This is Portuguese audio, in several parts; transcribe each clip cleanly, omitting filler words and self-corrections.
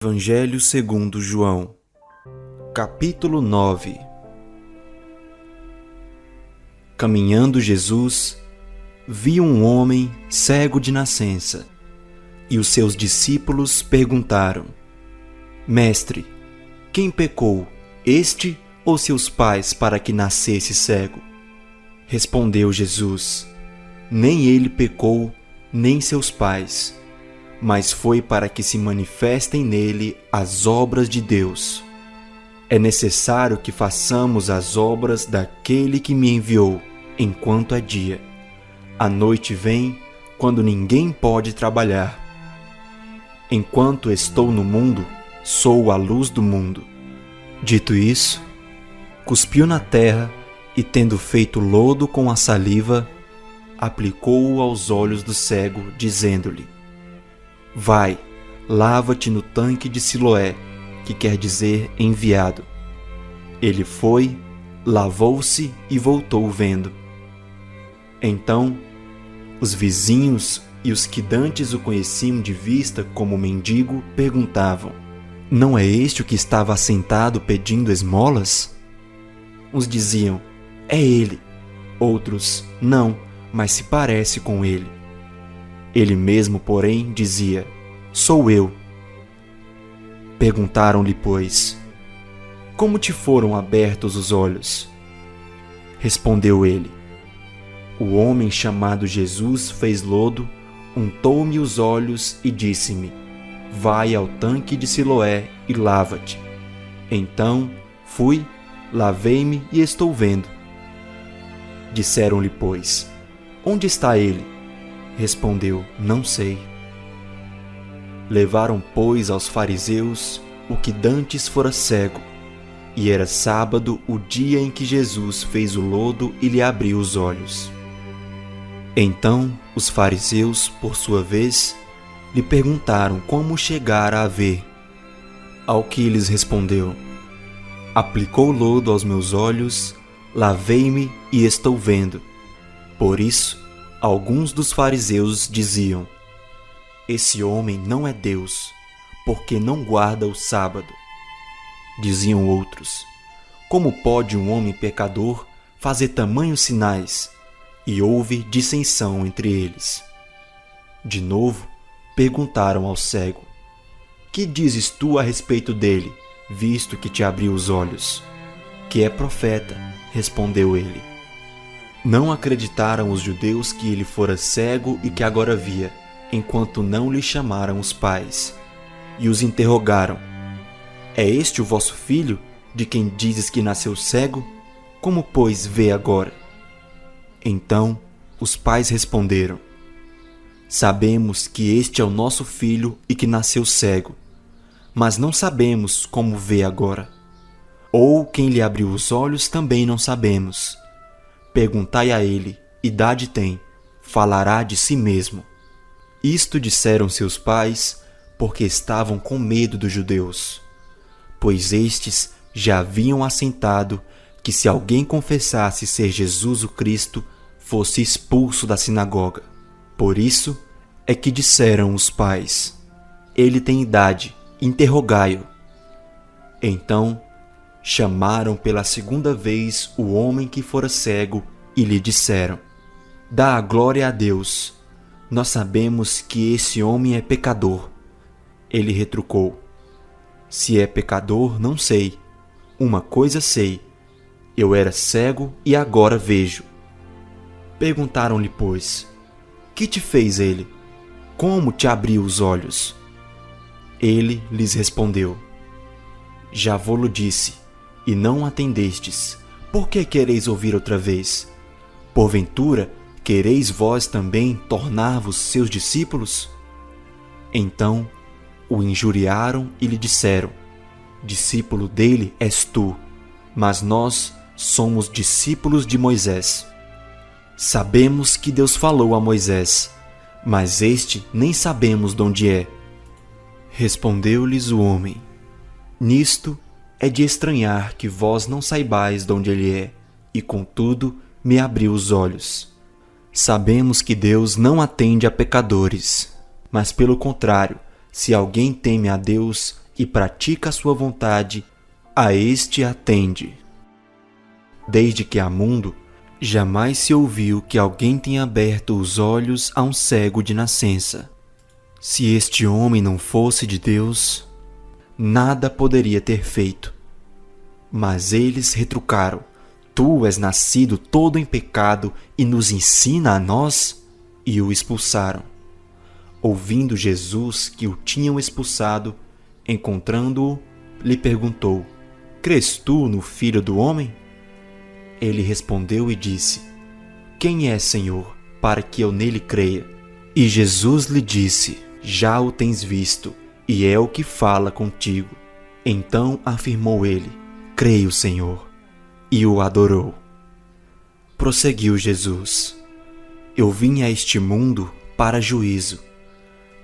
Evangelho segundo João, capítulo 9. Caminhando Jesus, viu um homem cego de nascença, e os seus discípulos perguntaram: Mestre, quem pecou, este ou seus pais, para que nascesse cego? Respondeu Jesus: Nem ele pecou, nem seus pais, mas foi para que se manifestem nele as obras de Deus. É necessário que façamos as obras daquele que me enviou, enquanto é dia. A noite vem, quando ninguém pode trabalhar. Enquanto estou no mundo, sou a luz do mundo. Dito isso, cuspiu na terra e, tendo feito lodo com a saliva, aplicou-o aos olhos do cego, dizendo-lhe: Vai, lava-te no tanque de Siloé, que quer dizer enviado. Ele foi, lavou-se e voltou vendo. Então, os vizinhos e os que dantes o conheciam de vista como mendigo perguntavam: Não é este o que estava assentado pedindo esmolas? Uns diziam: É ele. Outros: Não, mas se parece com ele. Ele mesmo, porém, dizia: Sou eu. Perguntaram-lhe, pois: Como te foram abertos os olhos? Respondeu ele: O homem chamado Jesus fez lodo, untou-me os olhos e disse-me: Vai ao tanque de Siloé e lava-te. Então fui, lavei-me e estou vendo. Disseram-lhe, pois: Onde está ele? Respondeu: Não sei. Levaram, pois, aos fariseus o que dantes fora cego, e era sábado o dia em que Jesus fez o lodo e lhe abriu os olhos. Então os fariseus, por sua vez, lhe perguntaram como chegara a ver. Ao que lhes respondeu: Aplicou lodo aos meus olhos, lavei-me e estou vendo. Por isso, alguns dos fariseus diziam: Esse homem não é Deus, porque não guarda o sábado. Diziam outros: Como pode um homem pecador fazer tamanhos sinais? E houve dissensão entre eles. De novo, perguntaram ao cego: Que dizes tu a respeito dele, visto que te abriu os olhos? Que é profeta, respondeu ele. Não acreditaram os judeus que ele fora cego e que agora via, enquanto não lhe chamaram os pais. E os interrogaram: É este o vosso filho, de quem dizes que nasceu cego? Como, pois, vê agora? Então os pais responderam: Sabemos que este é o nosso filho e que nasceu cego, mas não sabemos como vê agora. Ou quem lhe abriu os olhos também não sabemos. Perguntai a ele, idade tem, falará de si mesmo. Isto disseram seus pais, porque estavam com medo dos judeus, pois estes já haviam assentado que se alguém confessasse ser Jesus o Cristo, fosse expulso da sinagoga. Por isso é que disseram os pais: Ele tem idade, interrogai-o. Então chamaram pela segunda vez o homem que fora cego e lhe disseram: Dá a glória a Deus. Nós sabemos que esse homem é pecador. Ele retrucou: Se é pecador, não sei. Uma coisa sei: eu era cego e agora vejo. Perguntaram-lhe, pois: Que te fez ele? Como te abriu os olhos? Ele lhes respondeu: Já vo-lo disse, e não atendestes. Por que quereis ouvir outra vez? Porventura, quereis vós também tornar-vos seus discípulos? Então o injuriaram e lhe disseram: Discípulo dele és tu, mas nós somos discípulos de Moisés. Sabemos que Deus falou a Moisés, mas este nem sabemos de onde é. Respondeu-lhes o homem: Nisto é de estranhar que vós não saibais de onde ele é, e contudo me abriu os olhos. Sabemos que Deus não atende a pecadores, mas pelo contrário, se alguém teme a Deus e pratica a sua vontade, a este atende. Desde que há mundo, jamais se ouviu que alguém tenha aberto os olhos a um cego de nascença. Se este homem não fosse de Deus, nada poderia ter feito. Mas eles retrucaram: Tu és nascido todo em pecado e nos ensina a nós? E o expulsaram. Ouvindo Jesus que o tinham expulsado, encontrando-o, lhe perguntou: Crês tu no Filho do Homem? Ele respondeu e disse: Quem é, Senhor, para que eu nele creia? E Jesus lhe disse: Já o tens visto, e é o que fala contigo. Então afirmou ele: Creio, Senhor, e o adorou. Prosseguiu Jesus: Eu vim a este mundo para juízo,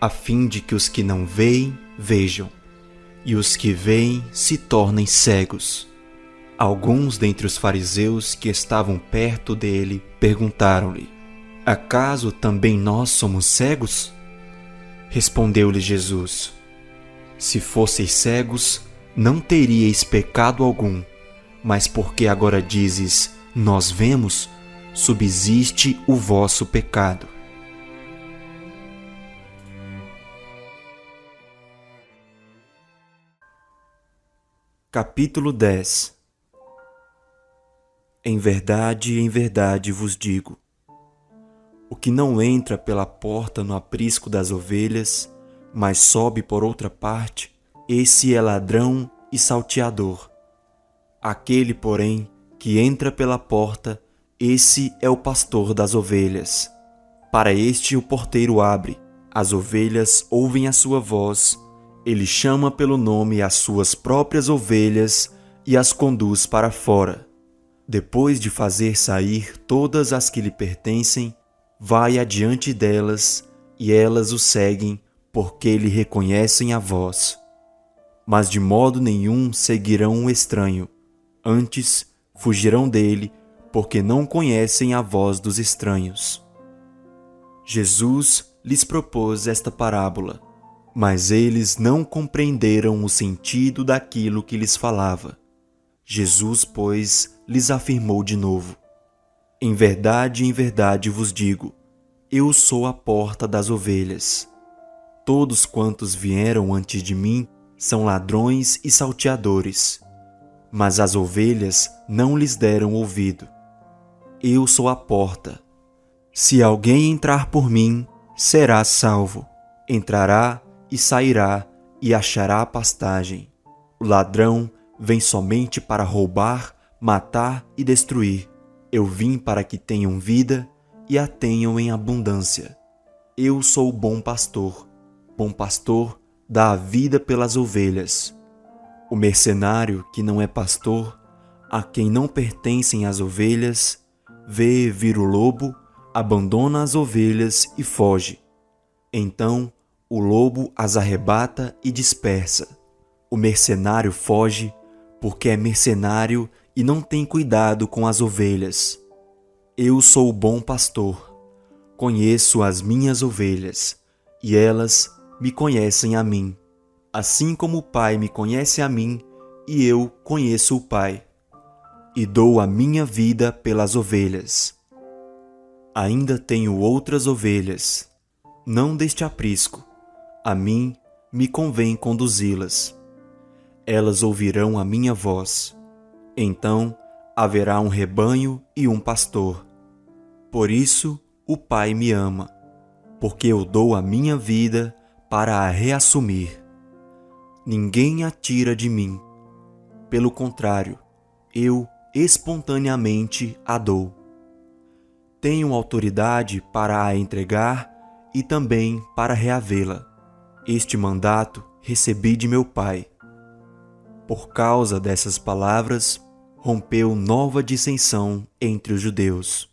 a fim de que os que não veem, vejam, e os que veem se tornem cegos. Alguns dentre os fariseus que estavam perto dele perguntaram-lhe: Acaso também nós somos cegos? Respondeu-lhe Jesus: Se fosseis cegos, não teríeis pecado algum, mas porque agora dizes, nós vemos, subsiste o vosso pecado. Capítulo 10. Em verdade vos digo, o que não entra pela porta no aprisco das ovelhas, mas sobe por outra parte, esse é ladrão e salteador. Aquele, porém, que entra pela porta, esse é o pastor das ovelhas. Para este o porteiro abre, as ovelhas ouvem a sua voz, ele chama pelo nome as suas próprias ovelhas e as conduz para fora. Depois de fazer sair todas as que lhe pertencem, vai adiante delas, e elas o seguem, porque lhe reconhecem a voz. Mas de modo nenhum seguirão um estranho, antes fugirão dele, porque não conhecem a voz dos estranhos. Jesus lhes propôs esta parábola, mas eles não compreenderam o sentido daquilo que lhes falava. Jesus, pois, lhes afirmou de novo: Em verdade vos digo, eu sou a porta das ovelhas. Todos quantos vieram antes de mim são ladrões e salteadores, mas as ovelhas não lhes deram ouvido. Eu sou a porta. Se alguém entrar por mim, será salvo. Entrará e sairá e achará pastagem. O ladrão vem somente para roubar, matar e destruir. Eu vim para que tenham vida e a tenham em abundância. Eu sou o bom pastor. Bom pastor dá a vida pelas ovelhas. O mercenário que não é pastor, a quem não pertencem as ovelhas, vê vir o lobo, abandona as ovelhas e foge. Então o lobo as arrebata e dispersa. O mercenário foge porque é mercenário e não tem cuidado com as ovelhas. Eu sou o bom pastor. Conheço as minhas ovelhas, e elas me conhecem a mim, assim como o Pai me conhece a mim, e eu conheço o Pai, e dou a minha vida pelas ovelhas. Ainda tenho outras ovelhas, não deste aprisco, a mim me convém conduzi-las. Elas ouvirão a minha voz. Então haverá um rebanho e um pastor. Por isso o Pai me ama, porque eu dou a minha vida para a reassumir. Ninguém a tira de mim. Pelo contrário, eu espontaneamente a dou. Tenho autoridade para a entregar e também para reavê-la. Este mandato recebi de meu Pai. Por causa dessas palavras, rompeu nova dissensão entre os judeus.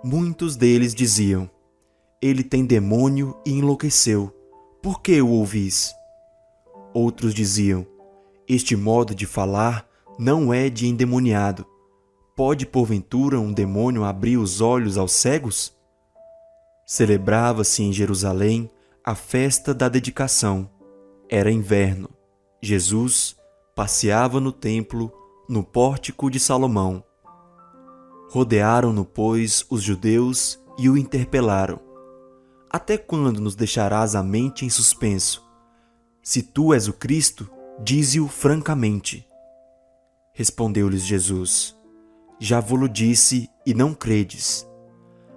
Muitos deles diziam: Ele tem demônio e enlouqueceu. Por que o ouvis? Outros diziam: Este modo de falar não é de endemoniado. Pode, porventura, um demônio abrir os olhos aos cegos? Celebrava-se em Jerusalém a festa da dedicação. Era inverno. Jesus passeava no templo, no pórtico de Salomão. Rodearam-no, pois, os judeus e o interpelaram: Até quando nos deixarás a mente em suspenso? Se tu és o Cristo, dize-o francamente. Respondeu-lhes Jesus: Já vo-lo disse e não credes.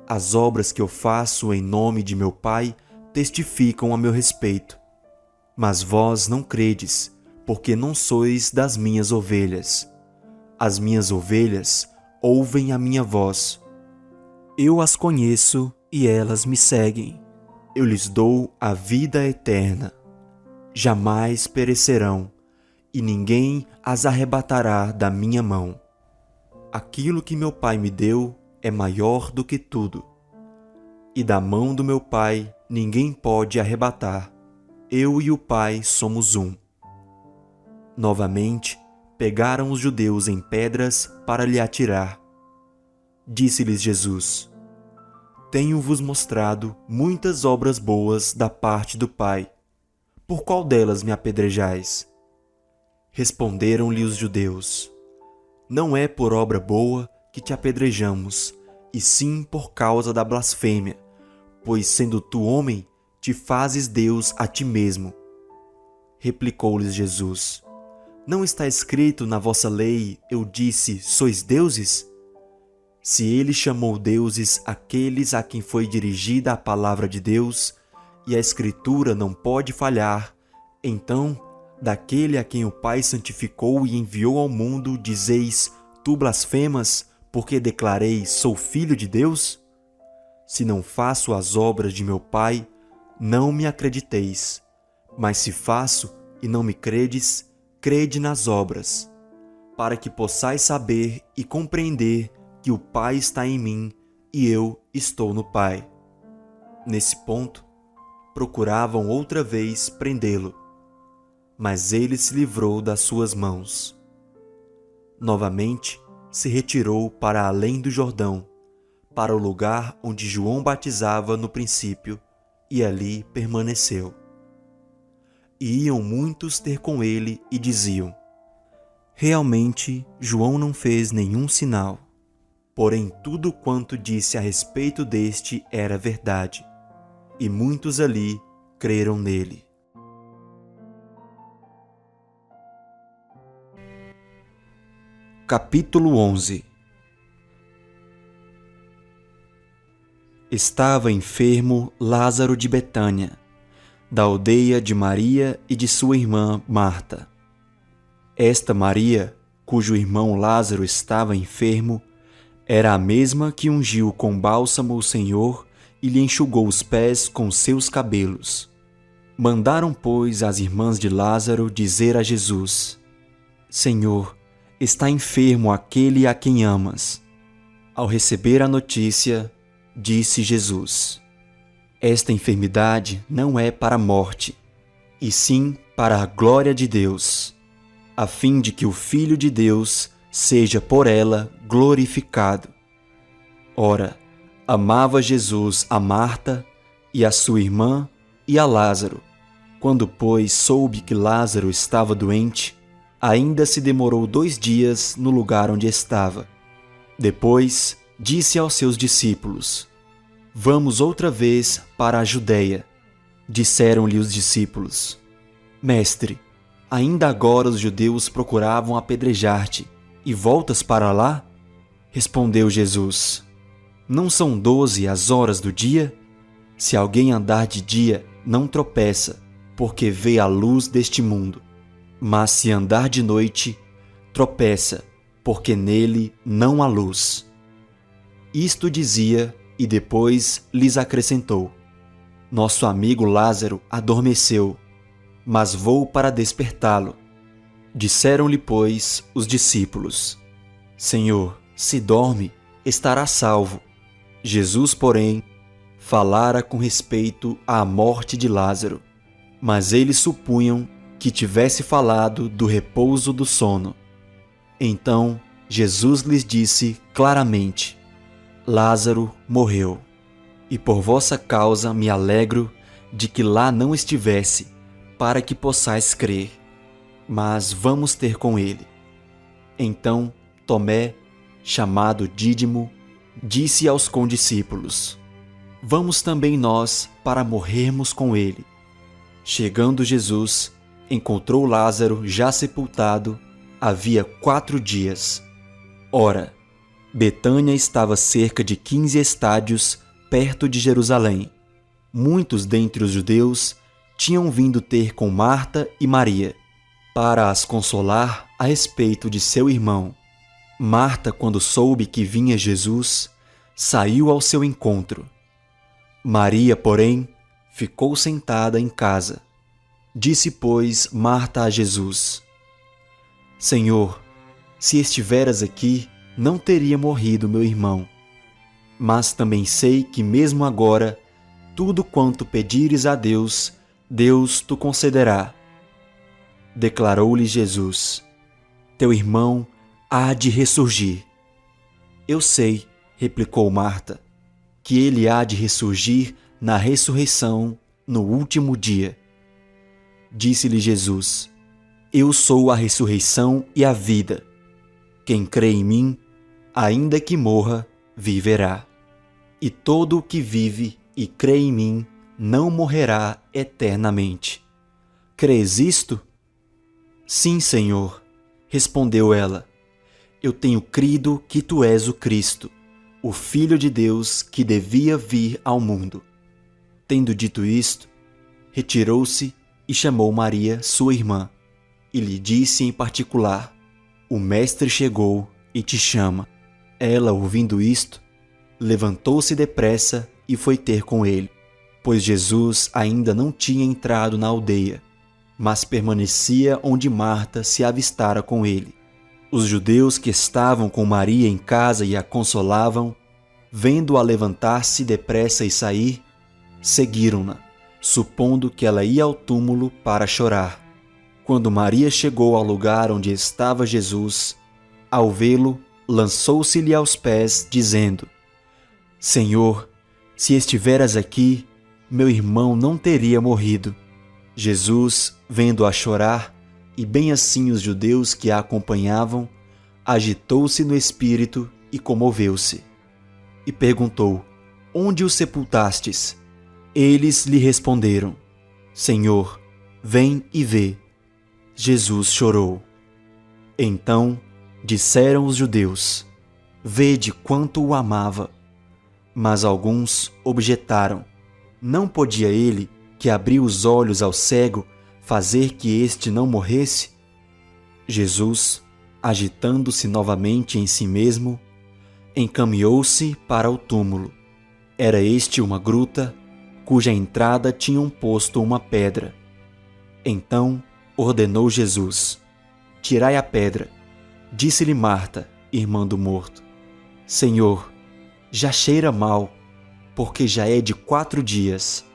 As obras que eu faço em nome de meu Pai testificam a meu respeito. Mas vós não credes, porque não sois das minhas ovelhas. As minhas ovelhas ouvem a minha voz. Eu as conheço e elas me seguem. Eu lhes dou a vida eterna. Jamais perecerão, e ninguém as arrebatará da minha mão. Aquilo que meu Pai me deu é maior do que tudo, e da mão do meu Pai ninguém pode arrebatar. Eu e o Pai somos um. Novamente, pegaram os judeus em pedras para lhe atirar. Disse-lhes Jesus: Tenho-vos mostrado muitas obras boas da parte do Pai. Por qual delas me apedrejais? Responderam-lhe os judeus: Não é por obra boa que te apedrejamos, e sim por causa da blasfêmia, pois sendo tu homem, te fazes Deus a ti mesmo. Replicou-lhes Jesus: Não está escrito na vossa lei, eu disse, sois deuses? Se ele chamou deuses aqueles a quem foi dirigida a palavra de Deus, e a Escritura não pode falhar, então, daquele a quem o Pai santificou e enviou ao mundo, dizeis, tu blasfemas, porque declarei, sou filho de Deus? Se não faço as obras de meu Pai, não me acrediteis. Mas se faço e não me credes, crede nas obras, para que possais saber e compreender que o Pai está em mim e eu estou no Pai. Nesse ponto, procuravam outra vez prendê-lo, mas ele se livrou das suas mãos. Novamente, se retirou para além do Jordão, para o lugar onde João batizava no princípio, e ali permaneceu. E iam muitos ter com ele e diziam: Realmente, João não fez nenhum sinal. Porém, tudo quanto disse a respeito deste era verdade, e muitos ali creram nele. Capítulo 11. Estava enfermo Lázaro de Betânia, da aldeia de Maria e de sua irmã Marta. Esta Maria, cujo irmão Lázaro estava enfermo, era a mesma que ungiu com bálsamo o Senhor e lhe enxugou os pés com seus cabelos. Mandaram, pois, as irmãs de Lázaro dizer a Jesus: Senhor, está enfermo aquele a quem amas. Ao receber a notícia, disse Jesus: Esta enfermidade não é para a morte, e sim para a glória de Deus, a fim de que o Filho de Deus seja por ela glorificado. Ora, amava Jesus a Marta e a sua irmã e a Lázaro. Quando, pois, soube que Lázaro estava doente, ainda se demorou 2 dias no lugar onde estava. Depois, disse aos seus discípulos: Vamos outra vez para a Judeia. Disseram-lhe os discípulos: Mestre, ainda agora os judeus procuravam apedrejar-te, e voltas para lá? Respondeu Jesus: Não são 12 as horas do dia? Se alguém andar de dia, não tropeça, porque vê a luz deste mundo. Mas se andar de noite, tropeça, porque nele não há luz. Isto dizia, e depois lhes acrescentou: Nosso amigo Lázaro adormeceu, mas vou para despertá-lo. Disseram-lhe, pois, os discípulos: Senhor, se dorme, estará salvo. Jesus, porém, falara com respeito à morte de Lázaro, mas eles supunham que tivesse falado do repouso do sono. Então Jesus lhes disse claramente: Lázaro morreu, e por vossa causa me alegro de que lá não estivesse, para que possais crer. mas vamos ter com ele. Então Tomé, chamado Dídimo, disse aos condiscípulos: Vamos também nós para morrermos com ele. Chegando Jesus, encontrou Lázaro já sepultado havia 4 dias. Ora, Betânia estava cerca de 15 estádios perto de Jerusalém. Muitos dentre os judeus tinham vindo ter com Marta e Maria, para as consolar a respeito de seu irmão. Marta, quando soube que vinha Jesus, saiu ao seu encontro. Maria, porém, ficou sentada em casa. Disse, pois, Marta a Jesus: Senhor, se estiveras aqui, não teria morrido meu irmão. Mas também sei que mesmo agora, tudo quanto pedires a Deus, Deus te concederá. Declarou-lhe Jesus: Teu irmão há de ressurgir. Eu sei, replicou Marta, que ele há de ressurgir na ressurreição no último dia. Disse-lhe Jesus: Eu sou a ressurreição e a vida. Quem crê em mim, ainda que morra, viverá. E todo o que vive e crê em mim não morrerá eternamente. Crês isto? Sim, Senhor, respondeu ela. Eu tenho crido que tu és o Cristo, o Filho de Deus que devia vir ao mundo. Tendo dito isto, retirou-se e chamou Maria, sua irmã, e lhe disse em particular: O Mestre chegou e te chama. Ela, ouvindo isto, levantou-se depressa e foi ter com ele, pois Jesus ainda não tinha entrado na aldeia, mas permanecia onde Marta se avistara com ele. Os judeus que estavam com Maria em casa e a consolavam, vendo-a levantar-se depressa e sair, seguiram-na, supondo que ela ia ao túmulo para chorar. Quando Maria chegou ao lugar onde estava Jesus, ao vê-lo, lançou-se-lhe aos pés, dizendo: Senhor, se estiveras aqui, meu irmão não teria morrido. Jesus, vendo-a chorar, e bem assim os judeus que a acompanhavam, agitou-se no espírito e comoveu-se. E perguntou: Onde o sepultastes? Eles lhe responderam: Senhor, vem e vê. Jesus chorou. Então disseram os judeus: Vede quanto o amava. Mas alguns objetaram: Não podia ele, que abriu os olhos ao cego, fazer que este não morresse? Jesus, agitando-se novamente em si mesmo, encaminhou-se para o túmulo. Era este uma gruta, cuja entrada tinham posto uma pedra. Então ordenou Jesus: Tirai a pedra. Disse-lhe Marta, irmã do morto: Senhor, já cheira mal, porque já é de 4 dias.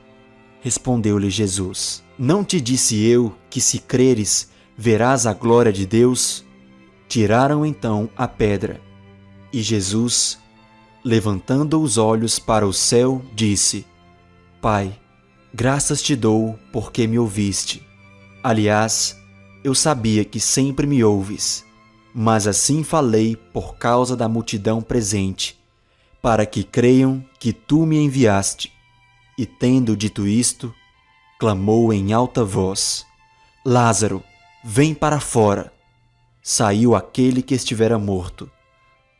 Respondeu-lhe Jesus: Não te disse eu que, se creres, verás a glória de Deus? Tiraram então a pedra. E Jesus, levantando os olhos para o céu, disse: Pai, graças te dou porque me ouviste. Aliás, eu sabia que sempre me ouves, mas assim falei por causa da multidão presente, para que creiam que tu me enviaste. E tendo dito isto, clamou em alta voz: Lázaro, vem para fora. Saiu aquele que estivera morto,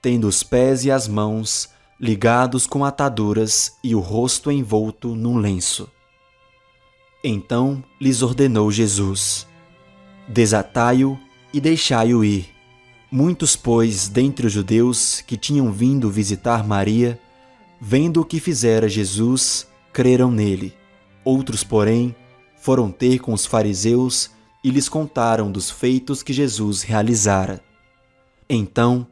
tendo os pés e as mãos ligados com ataduras e o rosto envolto num lenço. Então lhes ordenou Jesus: Desatai-o e deixai-o ir. Muitos, pois, dentre os judeus que tinham vindo visitar Maria, vendo o que fizera Jesus, creram nele. Outros, porém, foram ter com os fariseus e lhes contaram dos feitos que Jesus realizara. Então,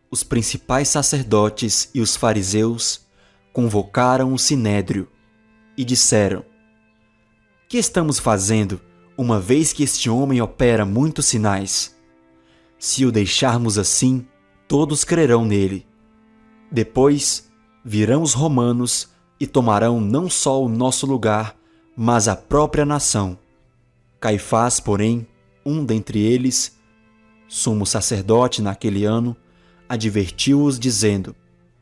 os principais sacerdotes e os fariseus convocaram o sinédrio e disseram: Que estamos fazendo, uma vez que este homem opera muitos sinais? Se o deixarmos assim, todos crerão nele. Depois virão os romanos e tomarão não só o nosso lugar, mas a própria nação. Caifás, porém, um dentre eles, sumo sacerdote naquele ano, advertiu-os dizendo: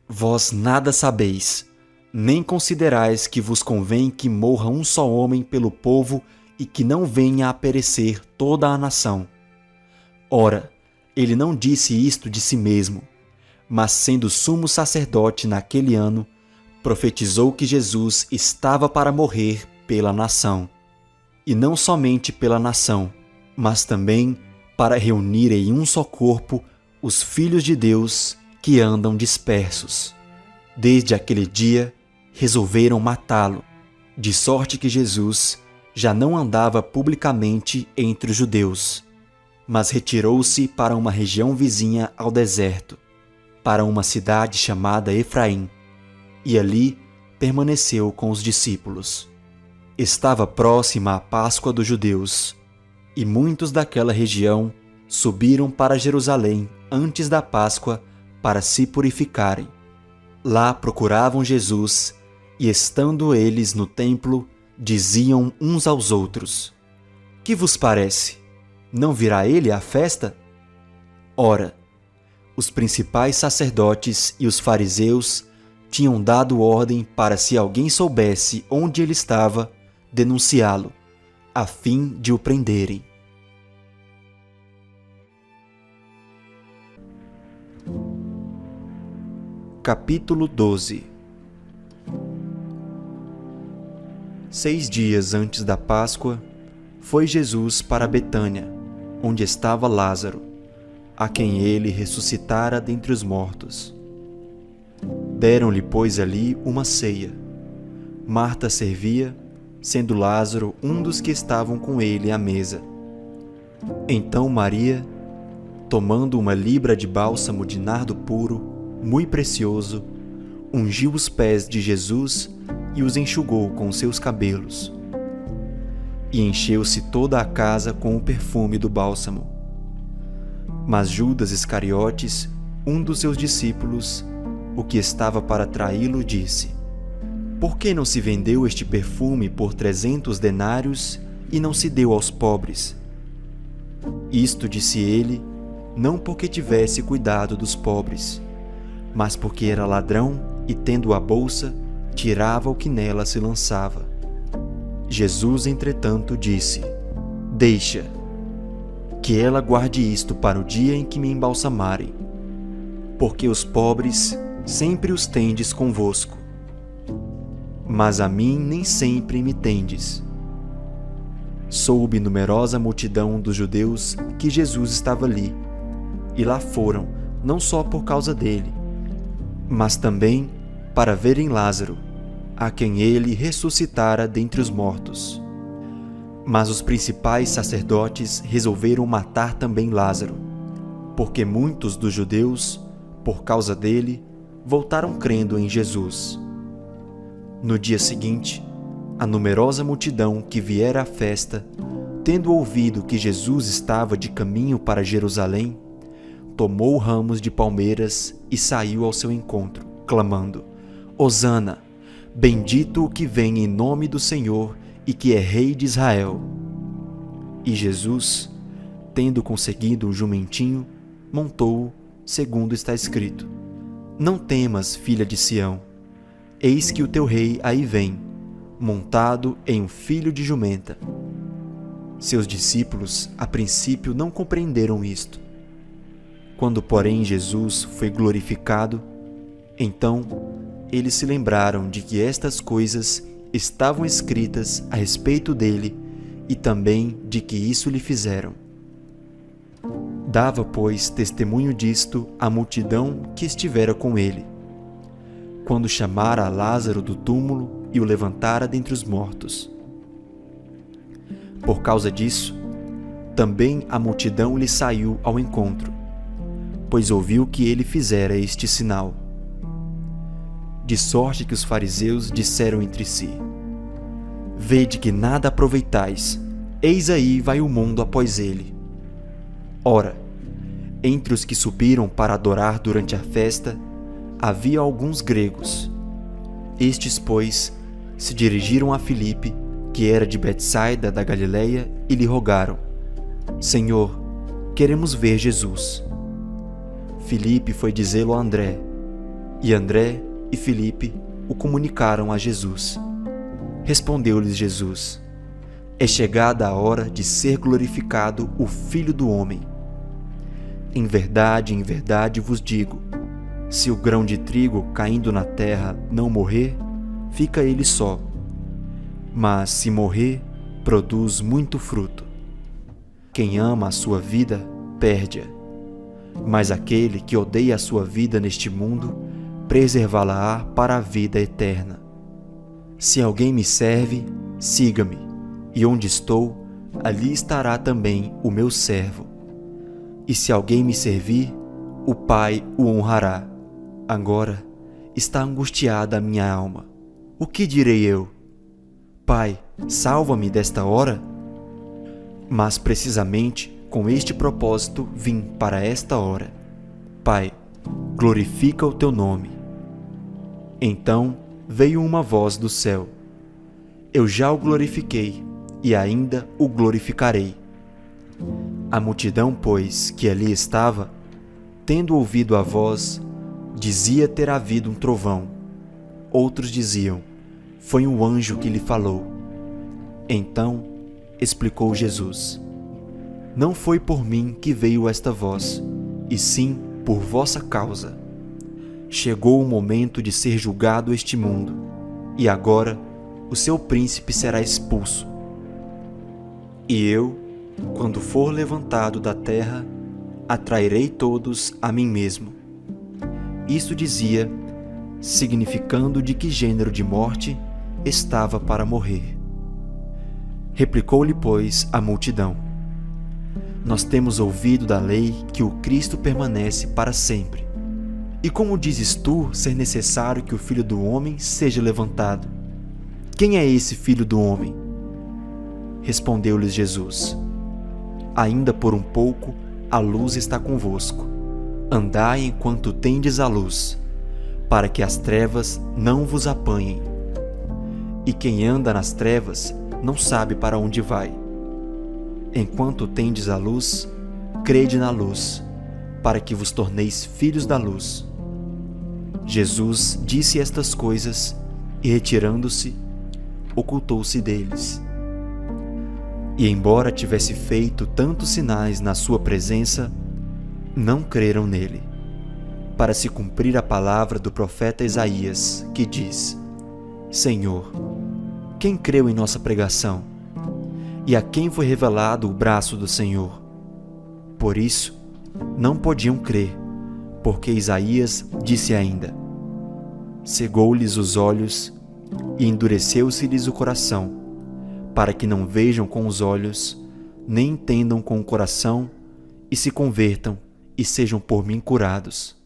Vós nada sabeis, nem considerais que vos convém que morra um só homem pelo povo e que não venha a perecer toda a nação. Ora, ele não disse isto de si mesmo, mas sendo sumo sacerdote naquele ano, profetizou que Jesus estava para morrer pela nação. E não somente pela nação, mas também para reunir em um só corpo os filhos de Deus que andam dispersos. Desde aquele dia, resolveram matá-lo, de sorte que Jesus já não andava publicamente entre os judeus, mas retirou-se para uma região vizinha ao deserto, para uma cidade chamada Efraim, e ali permaneceu com os discípulos. Estava próxima a Páscoa dos judeus, e muitos daquela região subiram para Jerusalém antes da Páscoa para se purificarem. Lá procuravam Jesus, e estando eles no templo, diziam uns aos outros: Que vos parece? Não virá ele à festa? Ora, os principais sacerdotes e os fariseus tinham dado ordem para, se alguém soubesse onde ele estava, denunciá-lo, a fim de o prenderem. Capítulo 12. 6 dias antes da Páscoa, foi Jesus para Betânia, onde estava Lázaro, a quem ele ressuscitara dentre os mortos. Deram-lhe, pois, ali uma ceia. Marta servia, sendo Lázaro um dos que estavam com ele à mesa. Então Maria, tomando uma libra de bálsamo de nardo puro, muito precioso, ungiu os pés de Jesus e os enxugou com seus cabelos. E encheu-se toda a casa com o perfume do bálsamo. Mas Judas Iscariotes, um dos seus discípulos, o que estava para traí-lo, disse: Por que não se vendeu este perfume por 300 denários e não se deu aos pobres? Isto disse ele, não porque tivesse cuidado dos pobres, mas porque era ladrão e, tendo a bolsa, tirava o que nela se lançava. Jesus, entretanto, disse: Deixa, que ela guarde isto para o dia em que me embalsamarem, porque os pobres sempre os tendes convosco, mas a mim nem sempre me tendes. Soube numerosa multidão dos judeus que Jesus estava ali, e lá foram, não só por causa dele, mas também para verem Lázaro, a quem ele ressuscitara dentre os mortos. Mas os principais sacerdotes resolveram matar também Lázaro, porque muitos dos judeus, por causa dele, voltaram crendo em Jesus. No dia seguinte, a numerosa multidão que viera à festa, tendo ouvido que Jesus estava de caminho para Jerusalém, tomou ramos de palmeiras e saiu ao seu encontro, clamando: Hosana, bendito o que vem em nome do Senhor e que é Rei de Israel. E Jesus, tendo conseguido um jumentinho, montou-o, segundo está escrito: Não temas, filha de Sião, eis que o teu rei aí vem, montado em um filho de jumenta. Seus discípulos, a princípio, não compreenderam isto. Quando, porém, Jesus foi glorificado, então eles se lembraram de que estas coisas estavam escritas a respeito dele e também de que isso lhe fizeram. Dava, pois, testemunho disto a multidão que estivera com ele, quando chamara a Lázaro do túmulo e o levantara dentre os mortos. Por causa disso, também a multidão lhe saiu ao encontro, pois ouviu que ele fizera este sinal. De sorte que os fariseus disseram entre si: Vede que nada aproveitais, eis aí vai o mundo após ele. Ora, entre os que subiram para adorar durante a festa, havia alguns gregos. Estes, pois, se dirigiram a Filipe, que era de Betsaida da Galileia, e lhe rogaram: Senhor, queremos ver Jesus. Filipe foi dizê-lo a André, e André e Filipe o comunicaram a Jesus. Respondeu-lhes Jesus: É chegada a hora de ser glorificado o Filho do Homem. Em verdade vos digo, se o grão de trigo caindo na terra não morrer, fica ele só. Mas se morrer, produz muito fruto. Quem ama a sua vida, perde-a. Mas aquele que odeia a sua vida neste mundo, preservá-la-á para a vida eterna. Se alguém me serve, siga-me, e onde estou, ali estará também o meu servo. E se alguém me servir, o Pai o honrará. Agora está angustiada a minha alma. O que direi eu? Pai, salva-me desta hora? Mas precisamente com este propósito vim para esta hora. Pai, glorifica o teu nome. Então veio uma voz do céu: Eu já o glorifiquei, e ainda o glorificarei. A multidão, pois, que ali estava, tendo ouvido a voz, dizia ter havido um trovão. Outros diziam: Foi um anjo que lhe falou. Então explicou Jesus: Não foi por mim que veio esta voz, e sim por vossa causa. Chegou o momento de ser julgado este mundo, e agora o seu príncipe será expulso. E eu, quando for levantado da terra, atrairei todos a mim mesmo. Isto dizia, significando de que gênero de morte estava para morrer. Replicou-lhe, pois, a multidão: Nós temos ouvido da lei que o Cristo permanece para sempre. E como dizes tu ser necessário que o Filho do Homem seja levantado? Quem é esse Filho do Homem? Respondeu-lhes Jesus: Ainda por um pouco a luz está convosco. Andai enquanto tendes a luz, para que as trevas não vos apanhem. E quem anda nas trevas não sabe para onde vai. Enquanto tendes a luz, crede na luz, para que vos torneis filhos da luz. Jesus disse estas coisas e, retirando-se, ocultou-se deles. E embora tivesse feito tantos sinais na sua presença, não creram nele, para se cumprir a palavra do profeta Isaías, que diz: Senhor, quem creu em nossa pregação? E a quem foi revelado o braço do Senhor? Por isso, não podiam crer, porque Isaías disse ainda: Cegou-lhes os olhos e endureceu-se-lhes o coração, para que não vejam com os olhos, nem entendam com o coração, e se convertam e sejam por mim curados.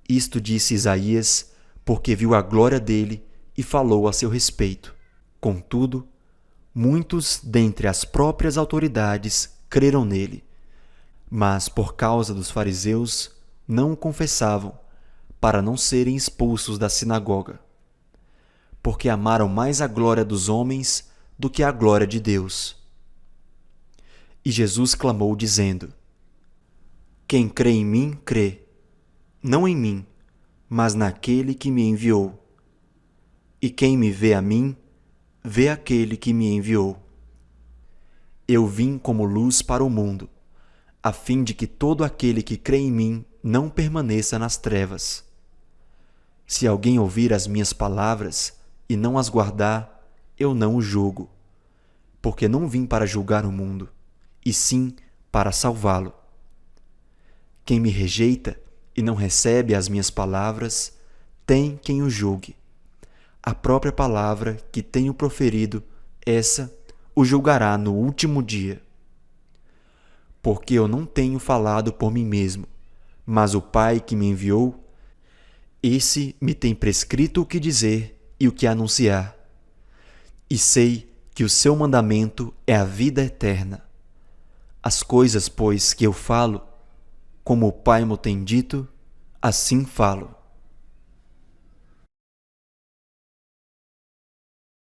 Isto disse Isaías, porque viu a glória dele e falou a seu respeito. Contudo, muitos dentre as próprias autoridades creram nele, mas por causa dos fariseus não o confessavam, para não serem expulsos da sinagoga, porque amaram mais a glória dos homens do que a glória de Deus. E Jesus clamou, dizendo: Quem crê em mim, crê, não em mim, mas naquele que me enviou. E quem me vê a mim, vê aquele que me enviou. Eu vim como luz para o mundo, a fim de que todo aquele que crê em mim não permaneça nas trevas. Se alguém ouvir as minhas palavras e não as guardar, eu não o julgo, porque não vim para julgar o mundo, e sim para salvá-lo. Quem me rejeita e não recebe as minhas palavras, tem quem o julgue. A própria palavra que tenho proferido, essa o julgará no último dia. Porque eu não tenho falado por mim mesmo, mas o Pai que me enviou, esse me tem prescrito o que dizer e o que anunciar. E sei que o seu mandamento é a vida eterna. As coisas, pois, que eu falo, como o Pai me tem dito, assim falo.